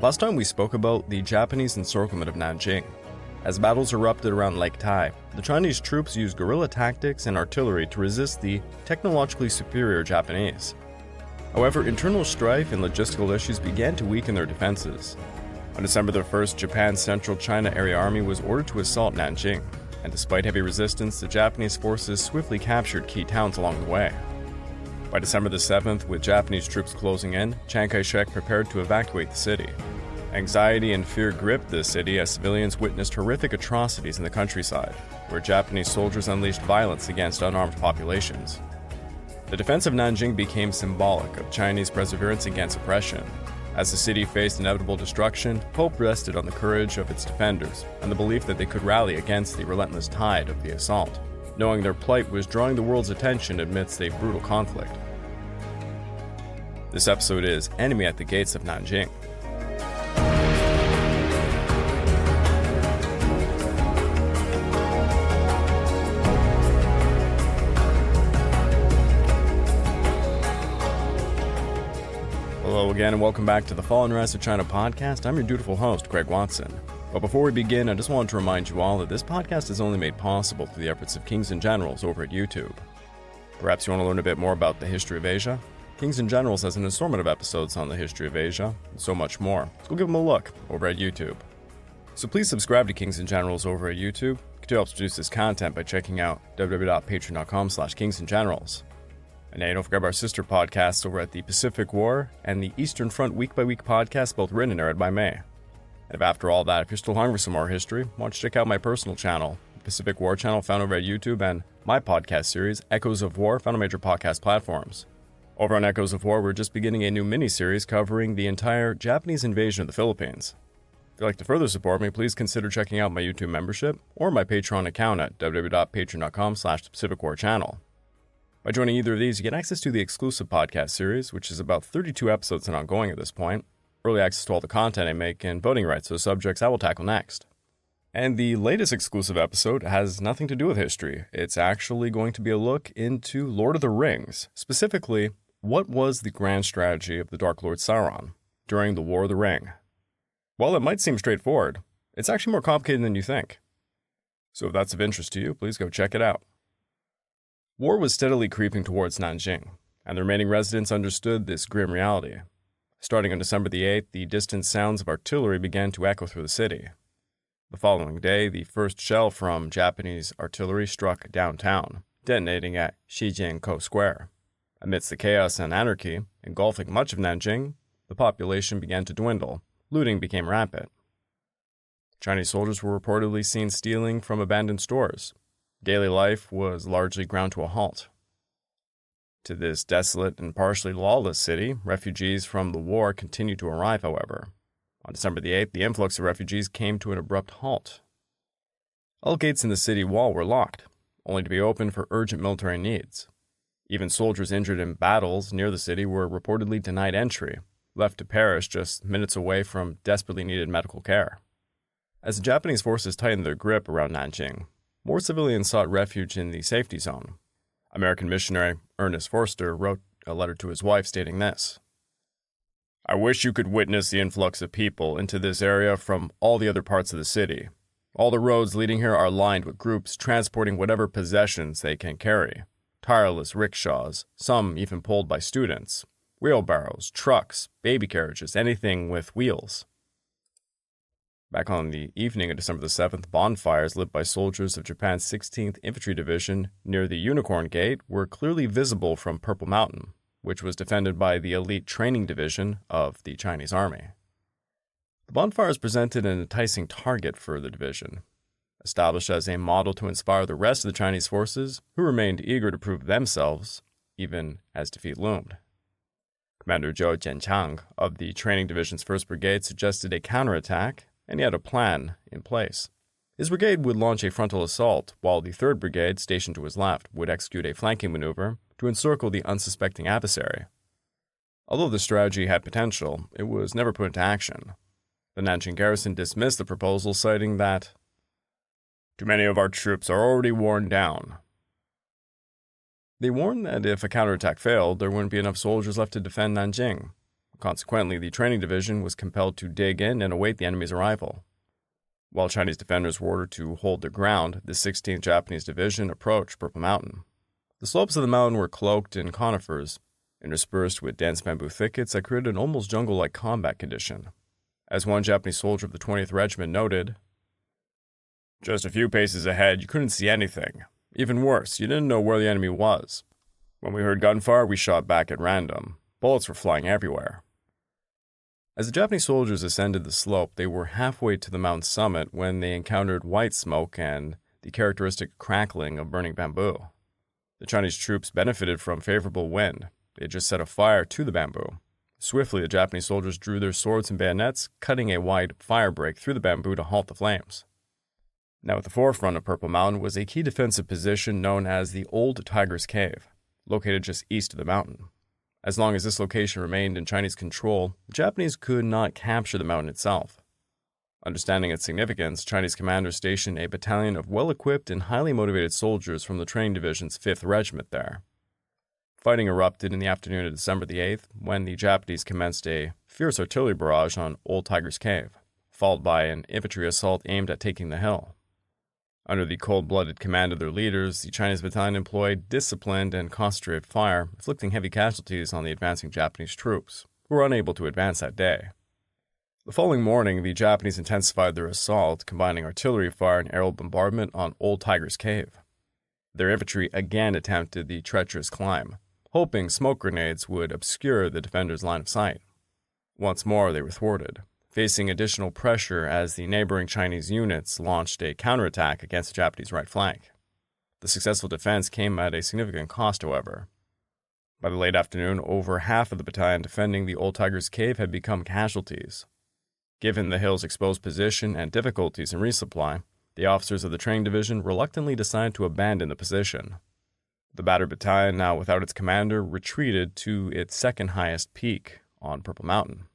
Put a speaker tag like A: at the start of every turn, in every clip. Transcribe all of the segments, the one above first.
A: Last time we spoke about the Japanese encirclement of Nanjing. As battles erupted around Lake Tai, the Chinese troops used guerrilla tactics and artillery to resist the technologically superior Japanese. However, internal strife and logistical issues began to weaken their defenses. On December the 1st, Japan's Central China Area Army was ordered to assault Nanjing, and despite heavy resistance, the Japanese forces swiftly captured key towns along the way. By December the 7th, with Japanese troops closing in, Chiang Kai-shek prepared to evacuate the city. Anxiety and fear gripped the city as civilians witnessed horrific atrocities in the countryside, where Japanese soldiers unleashed violence against unarmed populations. The defense of Nanjing became symbolic of Chinese perseverance against oppression. As the city faced inevitable destruction, hope rested on the courage of its defenders and the belief that they could rally against the relentless tide of the assault, knowing their plight was drawing the world's attention amidst a brutal conflict. This episode is Enemy at the Gates of Nanjing. Hello again and welcome back to the Fall and Rise of China podcast. I'm your dutiful host, Greg Watson. But before we begin, I just wanted to remind you all that this podcast is only made possible through the efforts of Kings and Generals over at YouTube. Perhaps you want to learn a bit more about the history of Asia? Kings and Generals has an assortment of episodes on the history of Asia, and so much more. So go give them a look over at YouTube. So please subscribe to Kings and Generals over at YouTube. You can help produce this content by checking out www.patreon.com/kingsandgenerals. And now, don't forget our sister podcasts over at the Pacific War and the Eastern Front Week by Week podcast, both written and aired by me. And if after all that, if you're still hungry for some more history, why don't you check out my personal channel, the Pacific War channel found over at YouTube, and my podcast series, Echoes of War, found on major podcast platforms. Over on Echoes of War, we're just beginning a new mini-series covering the entire Japanese invasion of the Philippines. If you'd like to further support me, please consider checking out my YouTube membership or my Patreon account at www.patreon.com/PacificWarChannel. By joining either of these, you get access to the exclusive podcast series, which is about 32 episodes and ongoing at this point, early access to all the content I make, and voting rights to the subjects I will tackle next. And the latest exclusive episode has nothing to do with history. It's actually going to be a look into Lord of the Rings. Specifically, what was the grand strategy of the Dark Lord Sauron during the War of the Ring? While it might seem straightforward, it's actually more complicated than you think. So if that's of interest to you, please go check it out. War was steadily creeping towards Nanjing, and the remaining residents understood this grim reality. Starting on December the 8th, the distant sounds of artillery began to echo through the city. The following day, the first shell from Japanese artillery struck downtown, detonating at Shijiankou Square. Amidst the chaos and anarchy engulfing much of Nanjing, the population began to dwindle. Looting became rampant. Chinese soldiers were reportedly seen stealing from abandoned stores. Daily life was largely ground to a halt. To this desolate and partially lawless city, refugees from the war continued to arrive, however. On December the 8th, the influx of refugees came to an abrupt halt. All gates in the city wall were locked, only to be opened for urgent military needs. Even soldiers injured in battles near the city were reportedly denied entry, left to perish just minutes away from desperately needed medical care. As the Japanese forces tightened their grip around Nanjing, more civilians sought refuge in the safety zone. American missionary Ernest Forster wrote a letter to his wife stating this: "I wish you could witness the influx of people into this area from all the other parts of the city. All the roads leading here are lined with groups transporting whatever possessions they can carry. Tireless rickshaws, some even pulled by students. Wheelbarrows, trucks, baby carriages, anything with wheels." Back on the evening of December the 7th, bonfires lit by soldiers of Japan's 16th Infantry Division near the Unicorn Gate were clearly visible from Purple Mountain, which was defended by the elite training division of the Chinese Army. The bonfires presented an enticing target for the division, established as a model to inspire the rest of the Chinese forces, who remained eager to prove themselves, even as defeat loomed. Commander Zhou Jianchang of the training division's 1st Brigade suggested a counterattack, and he had a plan in place. His brigade would launch a frontal assault, while the 3rd Brigade, stationed to his left, would execute a flanking maneuver to encircle the unsuspecting adversary. Although the strategy had potential, it was never put into action. The Nanjing garrison dismissed the proposal, citing that "too many of our troops are already worn down." They warned that if a counterattack failed, there wouldn't be enough soldiers left to defend Nanjing. Consequently, the training division was compelled to dig in and await the enemy's arrival. While Chinese defenders were ordered to hold their ground, the 16th Japanese Division approached Purple Mountain. The slopes of the mountain were cloaked in conifers, interspersed with dense bamboo thickets that created an almost jungle-like combat condition. As one Japanese soldier of the 20th Regiment noted, "Just a few paces ahead, you couldn't see anything. Even worse, you didn't know where the enemy was. When we heard gunfire, we shot back at random. Bullets were flying everywhere." As the Japanese soldiers ascended the slope, they were halfway to the mountain's summit when they encountered white smoke and the characteristic crackling of burning bamboo. The Chinese troops benefited from favorable wind. They had just set a fire to the bamboo. Swiftly, the Japanese soldiers drew their swords and bayonets, cutting a wide fire break through the bamboo to halt the flames. Now at the forefront of Purple Mountain was a key defensive position known as the Old Tiger's Cave, located just east of the mountain. As long as this location remained in Chinese control, the Japanese could not capture the mountain itself. Understanding its significance, Chinese commanders stationed a battalion of well-equipped and highly motivated soldiers from the Training Division's 5th Regiment there. Fighting erupted in the afternoon of December the 8th when the Japanese commenced a fierce artillery barrage on Old Tiger's Cave, followed by an infantry assault aimed at taking the hill. Under the cold-blooded command of their leaders, the Chinese battalion employed disciplined and concentrated fire, inflicting heavy casualties on the advancing Japanese troops, who were unable to advance that day. The following morning, the Japanese intensified their assault, combining artillery fire and aerial bombardment on Old Tiger's Cave. Their infantry again attempted the treacherous climb, hoping smoke grenades would obscure the defenders' line of sight. Once more, they were thwarted, facing additional pressure as the neighboring Chinese units launched a counterattack against the Japanese right flank. The successful defense came at a significant cost, however. By the late afternoon, over half of the battalion defending the Old Tiger's Cave had become casualties. Given the hill's exposed position and difficulties in resupply, the officers of the training division reluctantly decided to abandon the position. The battered battalion, now without its commander, retreated to its second highest peak on Purple Mountain.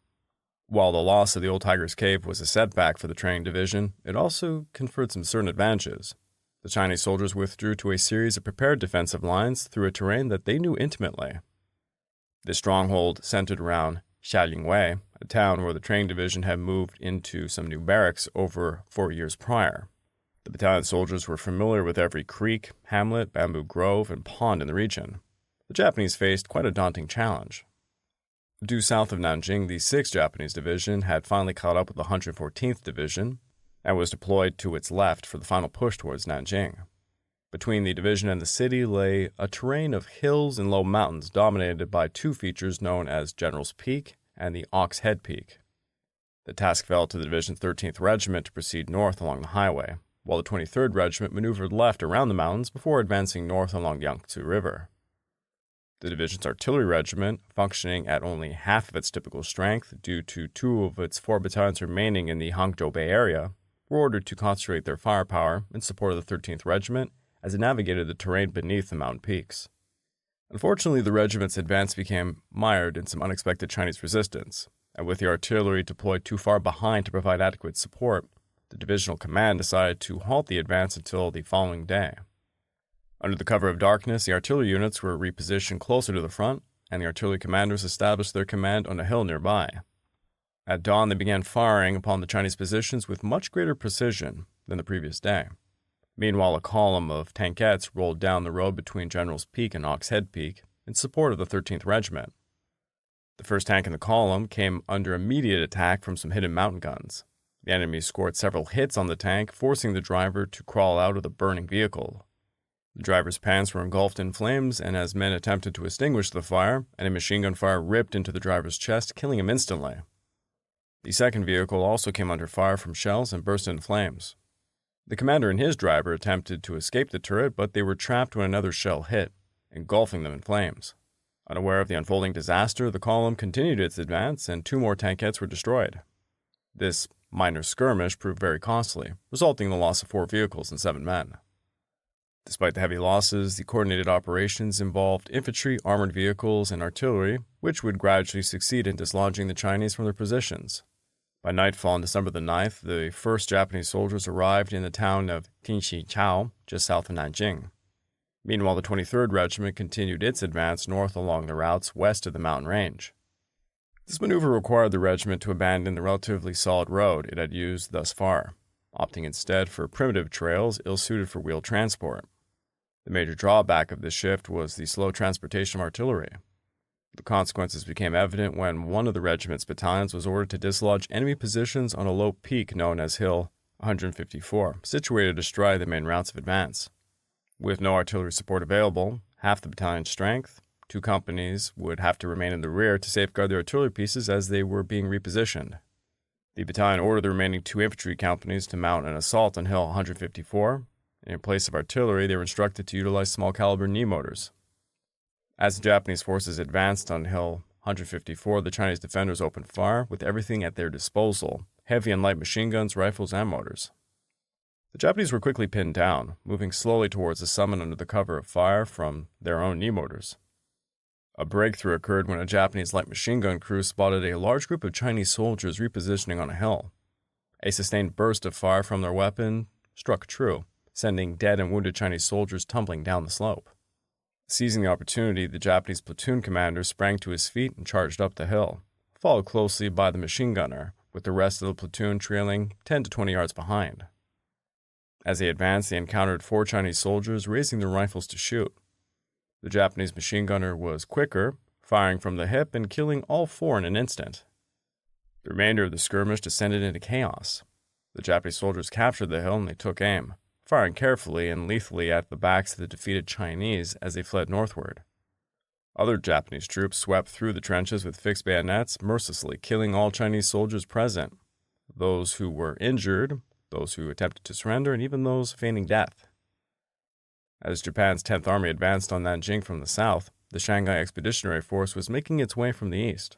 A: While the loss of the Old Tiger's Cave was a setback for the training division, it also conferred some certain advantages. The Chinese soldiers withdrew to a series of prepared defensive lines through a terrain that they knew intimately. This stronghold centered around Xiaolingwei, a town where the training division had moved into some new barracks over 4 years prior. The battalion soldiers were familiar with every creek, hamlet, bamboo grove, and pond in the region. The Japanese faced quite a daunting challenge. Due south of Nanjing, the 6th Japanese Division had finally caught up with the 114th Division and was deployed to its left for the final push towards Nanjing. Between the division and the city lay a terrain of hills and low mountains dominated by two features known as General's Peak and the Ox Head Peak. The task fell to the division's 13th Regiment to proceed north along the highway, while the 23rd Regiment maneuvered left around the mountains before advancing north along the Yangtze River. The division's artillery regiment, functioning at only half of its typical strength due to 2 of its 4 battalions remaining in the Hangzhou Bay area, were ordered to concentrate their firepower in support of the 13th Regiment as it navigated the terrain beneath the mountain peaks. Unfortunately, the regiment's advance became mired in some unexpected Chinese resistance, and with the artillery deployed too far behind to provide adequate support, the divisional command decided to halt the advance until the following day. Under the cover of darkness, the artillery units were repositioned closer to the front, and the artillery commanders established their command on a hill nearby. At dawn, they began firing upon the Chinese positions with much greater precision than the previous day. Meanwhile, a column of tankettes rolled down the road between General's Peak and Ox Head Peak in support of the 13th Regiment. The first tank in the column came under immediate attack from some hidden mountain guns. The enemy scored several hits on the tank, forcing the driver to crawl out of the burning vehicle. The driver's pants were engulfed in flames, and as men attempted to extinguish the fire, a machine gun fire ripped into the driver's chest, killing him instantly. The second vehicle also came under fire from shells and burst into flames. The commander and his driver attempted to escape the turret, but they were trapped when another shell hit, engulfing them in flames. Unaware of the unfolding disaster, the column continued its advance, and 2 more tankettes were destroyed. This minor skirmish proved very costly, resulting in the loss of 4 vehicles and 7 men. Despite the heavy losses, the coordinated operations involved infantry, armored vehicles, and artillery, which would gradually succeed in dislodging the Chinese from their positions. By nightfall on December the 9th, the 1st Japanese soldiers arrived in the town of Tinxichao, just south of Nanjing. Meanwhile, the 23rd Regiment continued its advance north along the routes west of the mountain range. This maneuver required the regiment to abandon the relatively solid road it had used thus far, opting instead for primitive trails ill-suited for wheeled transport. The major drawback of this shift was the slow transportation of artillery. The consequences became evident when one of the regiment's battalions was ordered to dislodge enemy positions on a low peak known as Hill 154, situated astride the main routes of advance. With no artillery support available, half the battalion's strength, 2 companies would have to remain in the rear to safeguard their artillery pieces as they were being repositioned. The battalion ordered the remaining 2 infantry companies to mount an assault on Hill 154, and in place of artillery, they were instructed to utilize small-caliber knee mortars. As the Japanese forces advanced on Hill 154, the Chinese defenders opened fire with everything at their disposal, heavy and light machine guns, rifles, and mortars. The Japanese were quickly pinned down, moving slowly towards the summit under the cover of fire from their own knee mortars. A breakthrough occurred when a Japanese light machine gun crew spotted a large group of Chinese soldiers repositioning on a hill. A sustained burst of fire from their weapon struck true, sending dead and wounded Chinese soldiers tumbling down the slope. Seizing the opportunity, the Japanese platoon commander sprang to his feet and charged up the hill, followed closely by the machine gunner, with the rest of the platoon trailing 10 to 20 yards behind. As they advanced, they encountered 4 Chinese soldiers raising their rifles to shoot. The Japanese machine gunner was quicker, firing from the hip and killing all 4 in an instant. The remainder of the skirmish descended into chaos. The Japanese soldiers captured the hill and they took aim, firing carefully and lethally at the backs of the defeated Chinese as they fled northward. Other Japanese troops swept through the trenches with fixed bayonets, mercilessly killing all Chinese soldiers present, those who were injured, those who attempted to surrender, and even those feigning death. As Japan's 10th Army advanced on Nanjing from the south, the Shanghai Expeditionary Force was making its way from the east.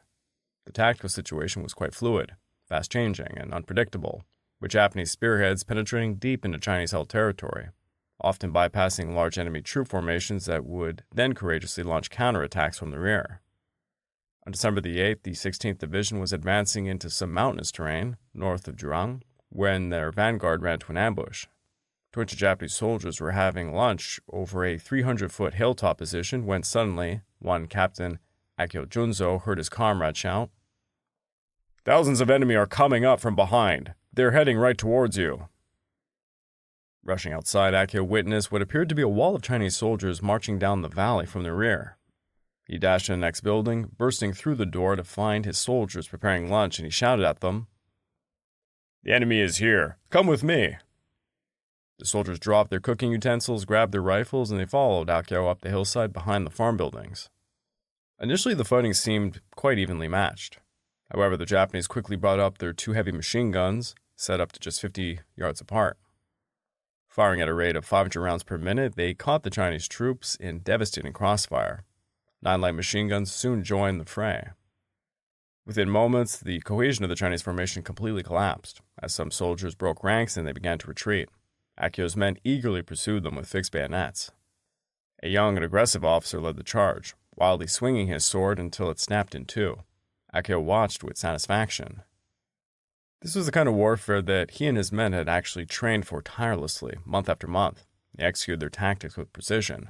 A: The tactical situation was quite fluid, fast-changing, and unpredictable, with Japanese spearheads penetrating deep into Chinese-held territory, often bypassing large enemy troop formations that would then courageously launch counterattacks from the rear. On December the 8th, the 16th Division was advancing into some mountainous terrain north of Jurong when their vanguard ran into an ambush. 20 Japanese soldiers were having lunch over a 300-foot hilltop position when suddenly one Captain Akio Junzo heard his comrade shout, "Thousands of enemy are coming up from behind. They're heading right towards you." Rushing outside, Akio witnessed what appeared to be a wall of Chinese soldiers marching down the valley from the rear. He dashed to the next building, bursting through the door to find his soldiers preparing lunch, and he shouted at them, "The enemy is here. Come with me." The soldiers dropped their cooking utensils, grabbed their rifles, and they followed Akio up the hillside behind the farm buildings. Initially, the fighting seemed quite evenly matched. However, the Japanese quickly brought up their 2 heavy machine guns, set up to just 50 yards apart. Firing at a rate of 500 rounds per minute, they caught the Chinese troops in devastating crossfire. 9 light machine guns soon joined the fray. Within moments, the cohesion of the Chinese formation completely collapsed, as some soldiers broke ranks and they began to retreat. Akio's men eagerly pursued them with fixed bayonets. A young and aggressive officer led the charge, wildly swinging his sword until it snapped in 2. Akio watched with satisfaction. This was the kind of warfare that he and his men had actually trained for tirelessly, month after month. They executed their tactics with precision.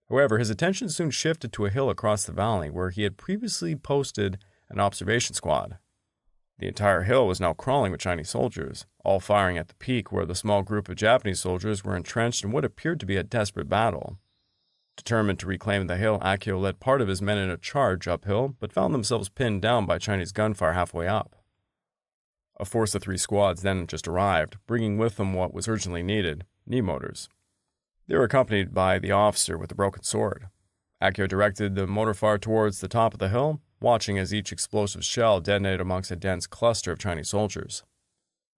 A: However, his attention soon shifted to a hill across the valley where he had previously posted an observation squad. The entire hill was now crawling with Chinese soldiers, all firing at the peak where the small group of Japanese soldiers were entrenched in what appeared to be a desperate battle. Determined to reclaim the hill, Akio led part of his men in a charge uphill, but found themselves pinned down by Chinese gunfire halfway up. A force of 3 squads then just arrived, bringing with them what was urgently needed, knee mortars. They were accompanied by the officer with the broken sword. Akio directed the mortar fire towards the top of the hill, watching as each explosive shell detonated amongst a dense cluster of Chinese soldiers.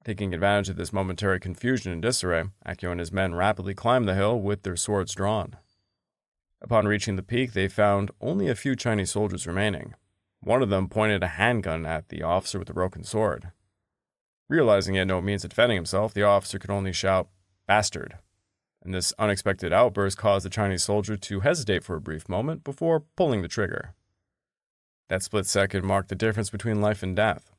A: Taking advantage of this momentary confusion and disarray, Akio and his men rapidly climbed the hill with their swords drawn. Upon reaching the peak, they found only a few Chinese soldiers remaining. One of them pointed a handgun at the officer with the broken sword. Realizing he had no means of defending himself, the officer could only shout, "Bastard!" And this unexpected outburst caused the Chinese soldier to hesitate for a brief moment before pulling the trigger. That split second marked the difference between life and death.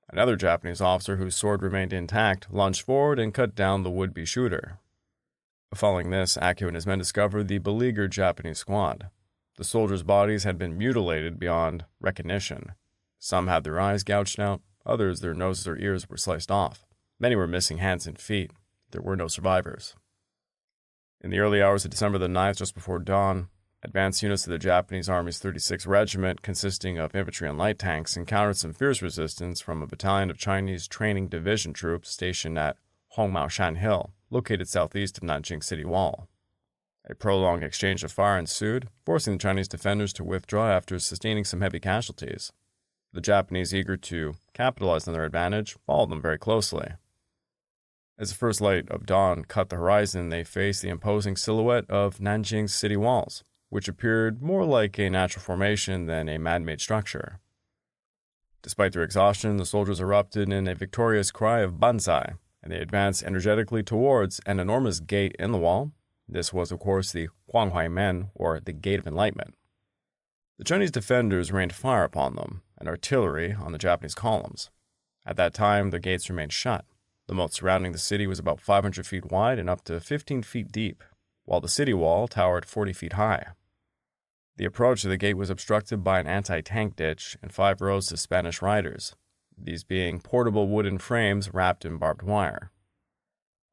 A: Another Japanese officer whose sword remained intact lunged forward and cut down the would-be shooter. Following this, Akio and his men discovered the beleaguered Japanese squad. The soldiers' bodies had been mutilated beyond recognition. Some had their eyes gouged out, others their noses or ears were sliced off. Many were missing hands and feet. There were no survivors. In the early hours of December the 9th, just before dawn, advanced units of the Japanese Army's 36th Regiment, consisting of infantry and light tanks, encountered some fierce resistance from a battalion of Chinese training division troops stationed at Hongmaoshan Hill, located southeast of Nanjing city wall. A prolonged exchange of fire ensued, forcing the Chinese defenders to withdraw after sustaining some heavy casualties. The Japanese, eager to capitalize on their advantage, followed them very closely. As the first light of dawn cut the horizon, they faced the imposing silhouette of Nanjing's city walls, which appeared more like a natural formation than a man-made structure. Despite their exhaustion, the soldiers erupted in a victorious cry of Banzai, and they advanced energetically towards an enormous gate in the wall. This was, of course, the Men, or the Gate of Enlightenment. The Chinese defenders rained fire upon them, and artillery on the Japanese columns. At that time, the gates remained shut. The moat surrounding the city was about 500 feet wide and up to 15 feet deep, while the city wall towered 40 feet high. The approach to the gate was obstructed by an anti-tank ditch and 5 rows of Spanish riders, these being portable wooden frames wrapped in barbed wire.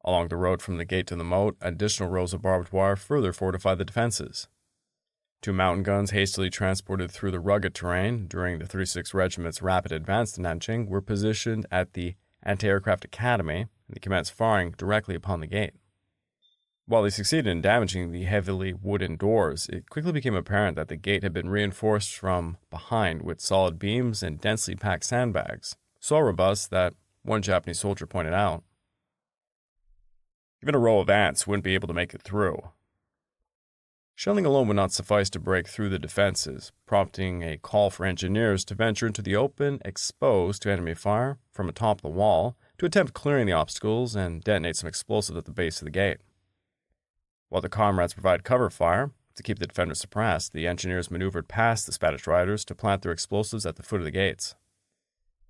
A: Along the road from the gate to the moat, additional rows of barbed wire further fortified the defenses. 2 mountain guns hastily transported through the rugged terrain during the 36th Regiment's rapid advance to Nanjing were positioned at the Anti-Aircraft Academy, and they commenced firing directly upon the gate. While they succeeded in damaging the heavily wooden doors, it quickly became apparent that the gate had been reinforced from behind with solid beams and densely packed sandbags, so robust that, one Japanese soldier pointed out, even a row of ants wouldn't be able to make it through. Shelling alone would not suffice to break through the defenses, prompting a call for engineers to venture into the open, exposed to enemy fire from atop the wall, to attempt clearing the obstacles and detonate some explosives at the base of the gate. While the comrades provided cover fire to keep the defenders suppressed, the engineers maneuvered past the Spanish riders to plant their explosives at the foot of the gates.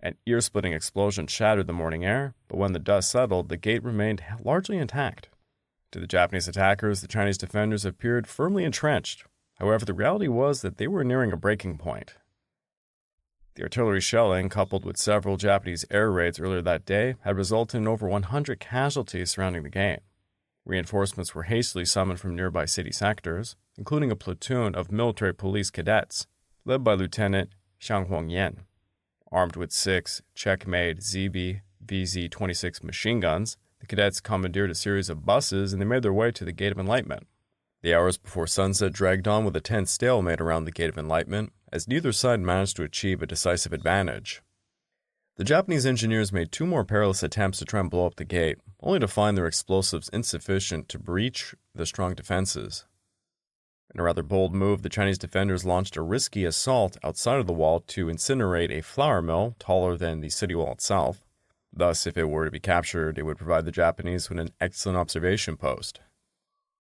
A: An ear-splitting explosion shattered the morning air, but when the dust settled, the gate remained largely intact. To the Japanese attackers, the Chinese defenders appeared firmly entrenched. However, the reality was that they were nearing a breaking point. The artillery shelling, coupled with several Japanese air raids earlier that day, had resulted in over 100 casualties surrounding the gate. Reinforcements were hastily summoned from nearby city sectors, including a platoon of military police cadets, led by Lieutenant Xiang Huangyan. Armed with 6 Czech-made ZB VZ-26 machine guns, the cadets commandeered a series of buses and they made their way to the Gate of Enlightenment. The hours before sunset dragged on with a tense stalemate around the Gate of Enlightenment, as neither side managed to achieve a decisive advantage. The Japanese engineers made 2 more perilous attempts to try and blow up the gate, only to find their explosives insufficient to breach the strong defenses. In a rather bold move, the Chinese defenders launched a risky assault outside of the wall to incinerate a flour mill taller than the city wall itself. Thus, if it were to be captured, it would provide the Japanese with an excellent observation post.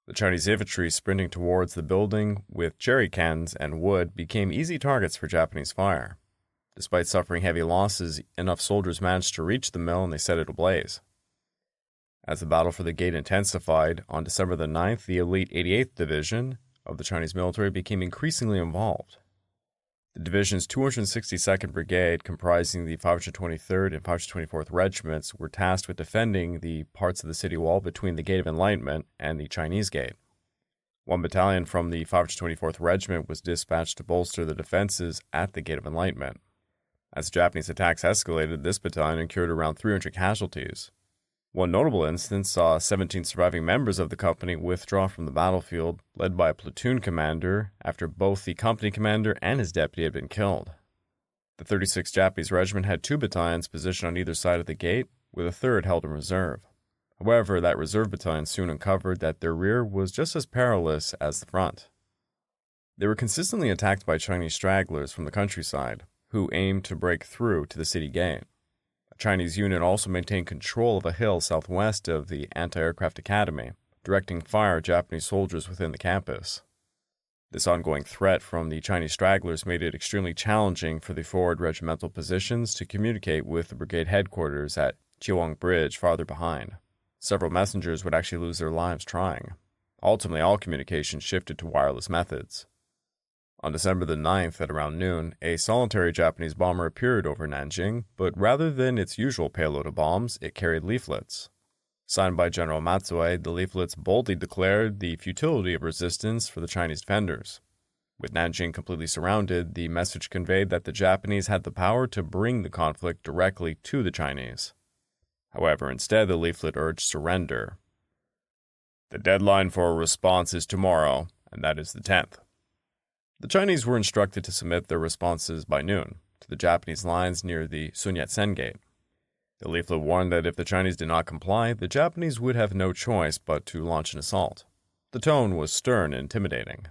A: The Chinese infantry sprinting towards the building with jerry cans and wood became easy targets for Japanese fire. Despite suffering heavy losses, enough soldiers managed to reach the mill and they set it ablaze. As the battle for the gate intensified, on December the 9th, the elite 88th Division of the Chinese military became increasingly involved. The division's 262nd Brigade, comprising the 523rd and 524th Regiments, were tasked with defending the parts of the city wall between the Gate of Enlightenment and the Chinese Gate. 1 battalion from the 524th Regiment was dispatched to bolster the defenses at the Gate of Enlightenment. As the Japanese attacks escalated, this battalion incurred around 300 casualties. One notable instance saw 17 surviving members of the company withdraw from the battlefield, led by a platoon commander, after both the company commander and his deputy had been killed. The 36th Japanese Regiment had 2 battalions positioned on either side of the gate, with a third held in reserve. However, that reserve battalion soon uncovered that their rear was just as perilous as the front. They were consistently attacked by Chinese stragglers from the countryside, who aimed to break through to the city gate. A Chinese unit also maintained control of a hill southwest of the Anti-Aircraft Academy, directing fire at Japanese soldiers within the campus. This ongoing threat from the Chinese stragglers made it extremely challenging for the forward regimental positions to communicate with the brigade headquarters at Chiwang Bridge farther behind. Several messengers would actually lose their lives trying. Ultimately, all communication shifted to wireless methods. On December the 9th at around noon, a solitary Japanese bomber appeared over Nanjing, but rather than its usual payload of bombs, it carried leaflets. Signed by General Matsue, the leaflets boldly declared the futility of resistance for the Chinese defenders. With Nanjing completely surrounded, the message conveyed that the Japanese had the power to bring the conflict directly to the Chinese. However, instead the leaflet urged surrender. The deadline for a response is tomorrow, and that is the 10th. The Chinese were instructed to submit their responses by noon to the Japanese lines near the Sun Yat-sen Gate. The leaflet warned that if the Chinese did not comply, the Japanese would have no choice but to launch an assault. The tone was stern and intimidating.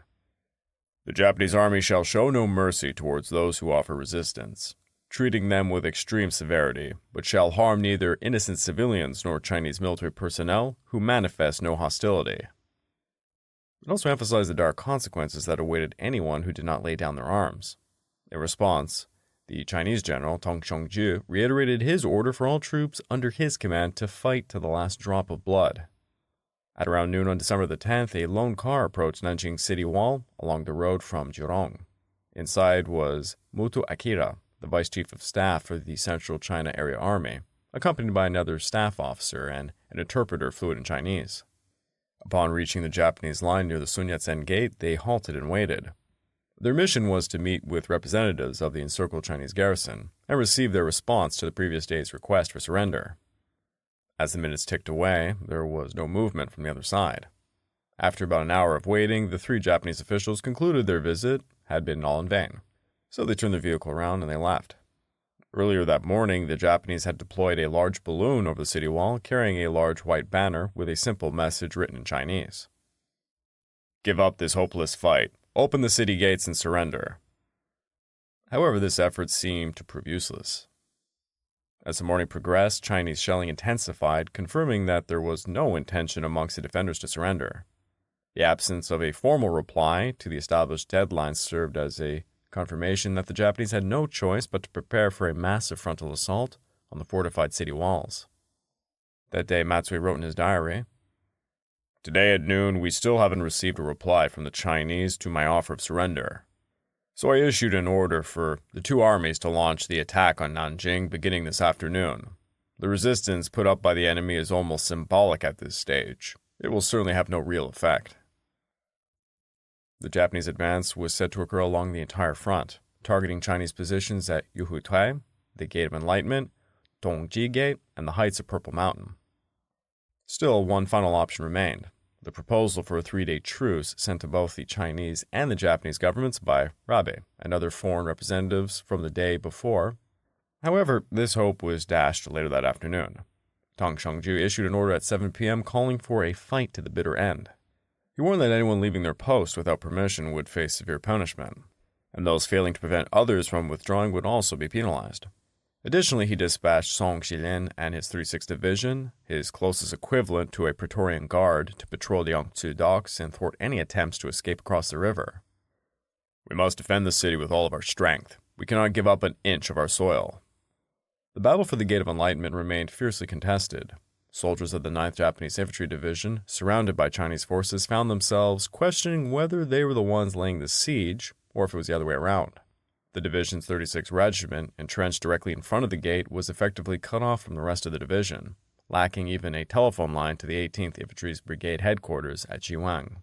A: The Japanese army shall show no mercy towards those who offer resistance, treating them with extreme severity, but shall harm neither innocent civilians nor Chinese military personnel who manifest no hostility. It also emphasized the dire consequences that awaited anyone who did not lay down their arms. In response, the Chinese general, Tong Chongju, reiterated his order for all troops under his command to fight to the last drop of blood. At around noon on December the 10th, a lone car approached Nanjing city wall along the road from Jurong. Inside was Muto Akira, the vice chief of staff for the Central China Area Army, accompanied by another staff officer and an interpreter fluent in Chinese. Upon reaching the Japanese line near the Sun Yat-sen Gate, they halted and waited. Their mission was to meet with representatives of the encircled Chinese garrison and receive their response to the previous day's request for surrender. As the minutes ticked away, there was no movement from the other side. After about an hour of waiting, the three Japanese officials concluded their visit had been all in vain, so they turned their vehicle around and they left. Earlier that morning, the Japanese had deployed a large balloon over the city wall, carrying a large white banner with a simple message written in Chinese. Give up this hopeless fight. Open the city gates and surrender. However, this effort seemed to prove useless. As the morning progressed, Chinese shelling intensified, confirming that there was no intention amongst the defenders to surrender. The absence of a formal reply to the established deadline served as a confirmation that the Japanese had no choice but to prepare for a massive frontal assault on the fortified city walls. That day, Matsue wrote in his diary, "Today at noon, we still haven't received a reply from the Chinese to my offer of surrender. So I issued an order for the two armies to launch the attack on Nanjing beginning this afternoon. The resistance put up by the enemy is almost symbolic at this stage. It will certainly have no real effect." The Japanese advance was said to occur along the entire front, targeting Chinese positions at Yuhutui, the Gate of Enlightenment, Dongji Gate, and the heights of Purple Mountain. Still, one final option remained: the proposal for a 3-day truce sent to both the Chinese and the Japanese governments by Rabe and other foreign representatives from the day before. However, this hope was dashed later that afternoon. Tong Chongju issued an order at 7 p.m. calling for a fight to the bitter end. He warned that anyone leaving their post without permission would face severe punishment, and those failing to prevent others from withdrawing would also be penalized. Additionally, he dispatched Song Xilin and his 36th Division, his closest equivalent to a Praetorian Guard, to patrol the Yangtze docks and thwart any attempts to escape across the river. "We must defend the city with all of our strength. We cannot give up an inch of our soil." The battle for the Gate of Enlightenment remained fiercely contested. Soldiers of the 9th Japanese Infantry Division, surrounded by Chinese forces, found themselves questioning whether they were the ones laying the siege or if it was the other way around. The division's 36th Regiment, entrenched directly in front of the gate, was effectively cut off from the rest of the division, lacking even a telephone line to the 18th Infantry's brigade headquarters at Jiwang.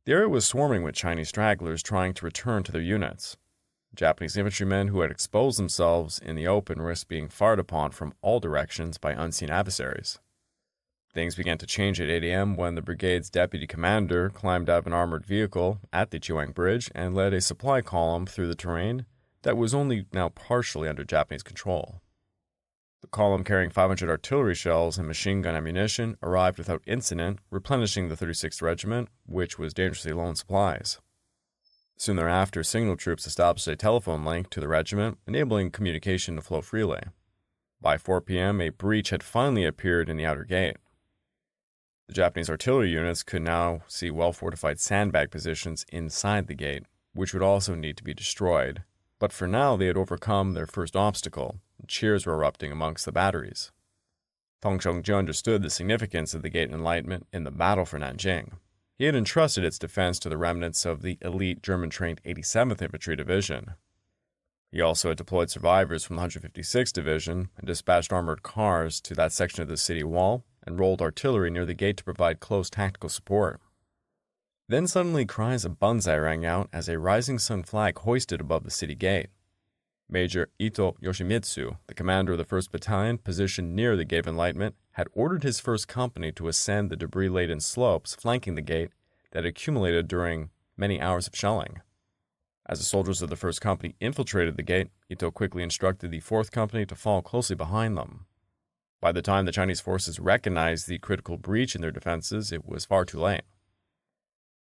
A: The area was swarming with Chinese stragglers trying to return to their units. Japanese infantrymen who had exposed themselves in the open risked being fired upon from all directions by unseen adversaries. Things began to change at 8 a.m. when the brigade's deputy commander climbed out of an armored vehicle at the Jiwang Bridge and led a supply column through the terrain that was only now partially under Japanese control. The column, carrying 500 artillery shells and machine gun ammunition, arrived without incident, replenishing the 36th Regiment, which was dangerously low on supplies. Soon thereafter, signal troops established a telephone link to the regiment, enabling communication to flow freely. By 4 p.m., a breach had finally appeared in the outer gate. The Japanese artillery units could now see well-fortified sandbag positions inside the gate, which would also need to be destroyed. But for now, they had overcome their first obstacle, and cheers were erupting amongst the batteries. Tong Chongju understood the significance of the Gate of Enlightenment in the battle for Nanjing. he had entrusted its defense to the remnants of the elite German-trained 87th Infantry Division. He also had deployed survivors from the 156th Division and dispatched armored cars to that section of the city wall and rolled artillery near the gate to provide close tactical support. Then suddenly cries of banzai rang out as a rising sun flag hoisted above the city gate. Major Ito Yoshimitsu, the commander of the 1st Battalion positioned near the Gate of Enlightenment, had ordered his 1st Company to ascend the debris-laden slopes flanking the gate that had accumulated during many hours of shelling. As the soldiers of the 1st Company infiltrated the gate, Ito quickly instructed the 4th Company to fall closely behind them. By the time the Chinese forces recognized the critical breach in their defenses, it was far too late.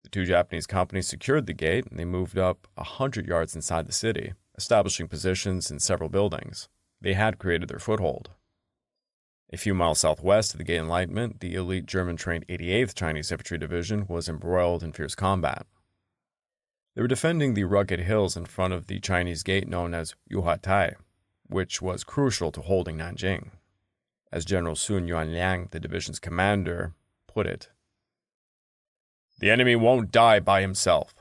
A: The 2 Japanese companies secured the gate and they moved up 100 yards inside the city, establishing positions in several buildings. They had created their foothold. A few miles southwest of the Gate of Enlightenment, the elite German-trained 88th Chinese Infantry Division was embroiled in fierce combat. They were defending the rugged hills in front of the Chinese gate known as Yuhatai, which was crucial to holding Nanjing. As General Sun Yuanliang, the division's commander, put it, "The enemy won't die by himself."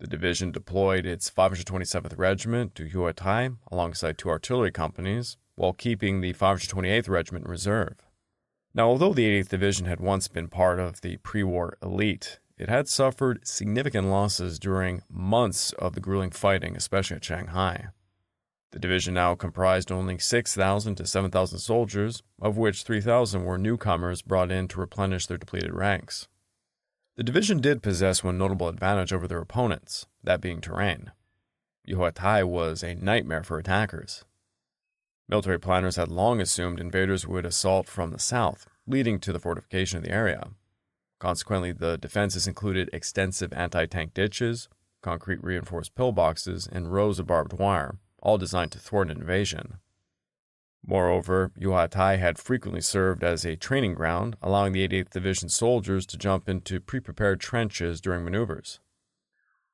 A: The division deployed its 527th Regiment to Yuhatai alongside 2 artillery companies, while keeping the 528th Regiment in reserve. Now, although the 88th Division had once been part of the pre-war elite, it had suffered significant losses during months of the grueling fighting, especially at Shanghai. The division now comprised only 6,000 to 7,000 soldiers, of which 3,000 were newcomers brought in to replenish their depleted ranks. The division did possess one notable advantage over their opponents, that being terrain. Yuhatai was a nightmare for attackers. Military planners had long assumed invaders would assault from the south, leading to the fortification of the area. Consequently, the defenses included extensive anti-tank ditches, concrete reinforced pillboxes, and rows of barbed wire, all designed to thwart an invasion. Moreover, Yuhatai had frequently served as a training ground, allowing the 88th Division soldiers to jump into pre-prepared trenches during maneuvers.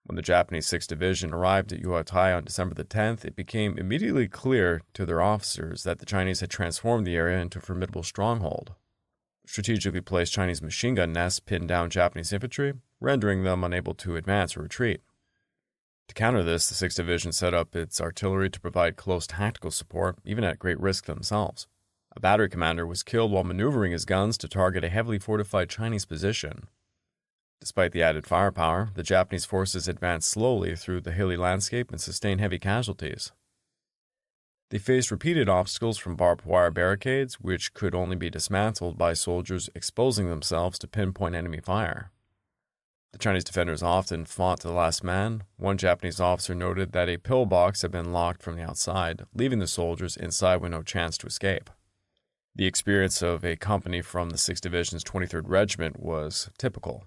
A: When the Japanese 6th Division arrived at Yuhatai on December the 10th, it became immediately clear to their officers that the Chinese had transformed the area into a formidable stronghold. Strategically placed Chinese machine gun nests pinned down Japanese infantry, rendering them unable to advance or retreat. To counter this, the 6th Division set up its artillery to provide close tactical support, even at great risk themselves. A battery commander was killed while maneuvering his guns to target a heavily fortified Chinese position. Despite the added firepower, the Japanese forces advanced slowly through the hilly landscape and sustained heavy casualties. They faced repeated obstacles from barbed wire barricades, which could only be dismantled by soldiers exposing themselves to pinpoint enemy fire. The Chinese defenders often fought to the last man. One Japanese officer noted that a pillbox had been locked from the outside, leaving the soldiers inside with no chance to escape. The experience of a company from the 6th Division's 23rd Regiment was typical.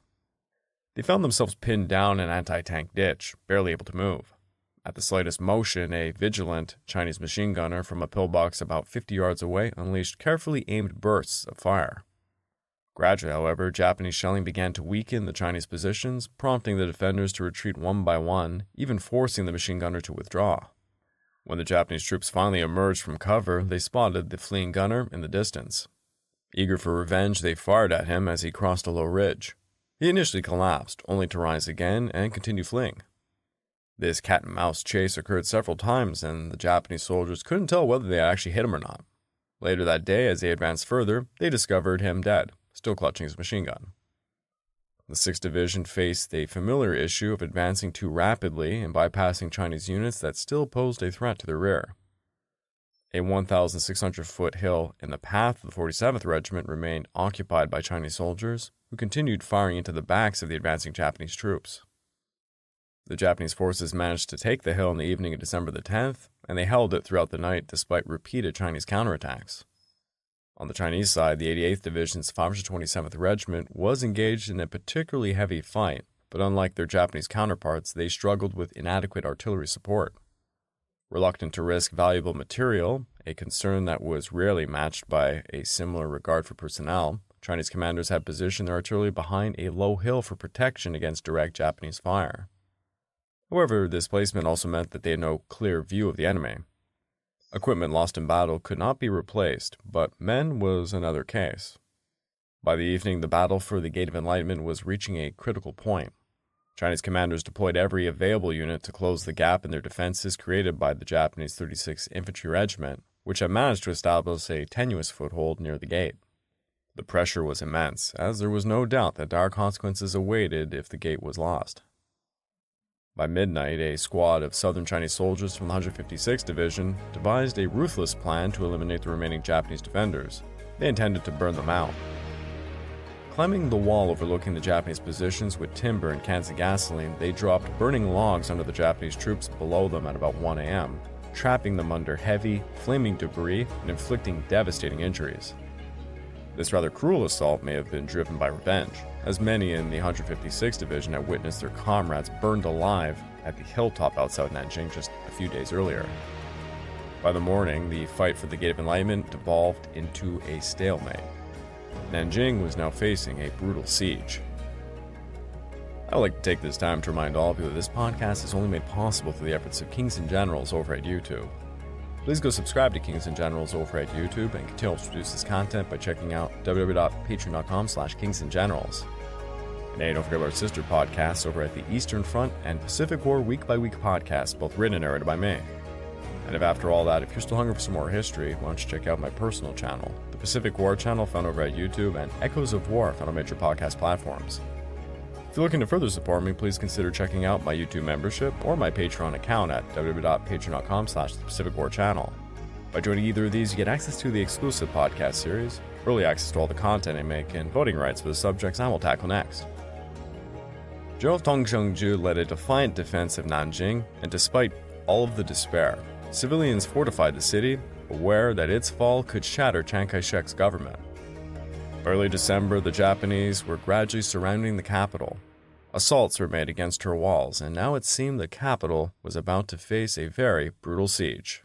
A: They found themselves pinned down in an anti-tank ditch, barely able to move. At the slightest motion, a vigilant Chinese machine gunner from a pillbox about 50 yards away unleashed carefully aimed bursts of fire. Gradually, however, Japanese shelling began to weaken the Chinese positions, prompting the defenders to retreat one by one, even forcing the machine gunner to withdraw. When the Japanese troops finally emerged from cover, they spotted the fleeing gunner in the distance. Eager for revenge, they fired at him as he crossed a low ridge. He initially collapsed, only to rise again and continue fleeing. This cat-and-mouse chase occurred several times, and the Japanese soldiers couldn't tell whether they actually hit him or not. Later that day, as they advanced further, they discovered him dead, still clutching his machine gun. The 6th Division faced the familiar issue of advancing too rapidly and bypassing Chinese units that still posed a threat to their rear. A 1,600-foot hill in the path of the 47th Regiment remained occupied by Chinese soldiers, who continued firing into the backs of the advancing Japanese troops. The Japanese forces managed to take the hill in the evening of December the 10th, and they held it throughout the night despite repeated Chinese counterattacks. On the Chinese side, the 88th Division's 527th Regiment was engaged in a particularly heavy fight, but unlike their Japanese counterparts, they struggled with inadequate artillery support. Reluctant to risk valuable material, a concern that was rarely matched by a similar regard for personnel, Chinese commanders had positioned their artillery behind a low hill for protection against direct Japanese fire. However, this placement also meant that they had no clear view of the enemy. Equipment lost in battle could not be replaced, but men was another case. By the evening, the battle for the Gate of Enlightenment was reaching a critical point. Chinese commanders deployed every available unit to close the gap in their defenses created by the Japanese 36th Infantry Regiment, which had managed to establish a tenuous foothold near the gate. The pressure was immense, as there was no doubt that dire consequences awaited if the gate was lost. By midnight, a squad of southern Chinese soldiers from the 156th Division devised a ruthless plan to eliminate the remaining Japanese defenders. They intended to burn them out. Climbing the wall overlooking the Japanese positions with timber and cans of gasoline, they dropped burning logs onto the Japanese troops below them at about 1 a.m., trapping them under heavy, flaming debris and inflicting devastating injuries. This rather cruel assault may have been driven by revenge, as many in the 156th Division had witnessed their comrades burned alive at the hilltop outside Nanjing just a few days earlier. By the morning, the fight for the Gate of Enlightenment devolved into a stalemate. Nanjing was now facing a brutal siege. I would like to take this time to remind all of you that this podcast is only made possible through the efforts of Kings and Generals over at YouTube. Please go subscribe to Kings and Generals over at YouTube and continue to produce this content by checking out www.patreon.com/kingsandgenerals. And hey, don't forget about our sister podcasts over at the Eastern Front and Pacific War Week by Week podcast, both written and narrated by me. And if after all that, if you're still hungry for some more history, why don't you check out my personal channel, the Pacific War channel found over at YouTube, and Echoes of War found on major podcast platforms. If you're looking to further support me, please consider checking out my YouTube membership or my Patreon account at www.patreon.com/thepacificwarchannel. By joining either of these, you get access to the exclusive podcast series, early access to all the content I make, and voting rights for the subjects I will tackle next. General Tong Zhengzhu led a defiant defense of Nanjing, and despite all of the despair, civilians fortified the city, aware that its fall could shatter Chiang Kai-shek's government. Early December, the Japanese were gradually surrounding the capital. Assaults were made against her walls, and now it seemed the capital was about to face a very brutal siege.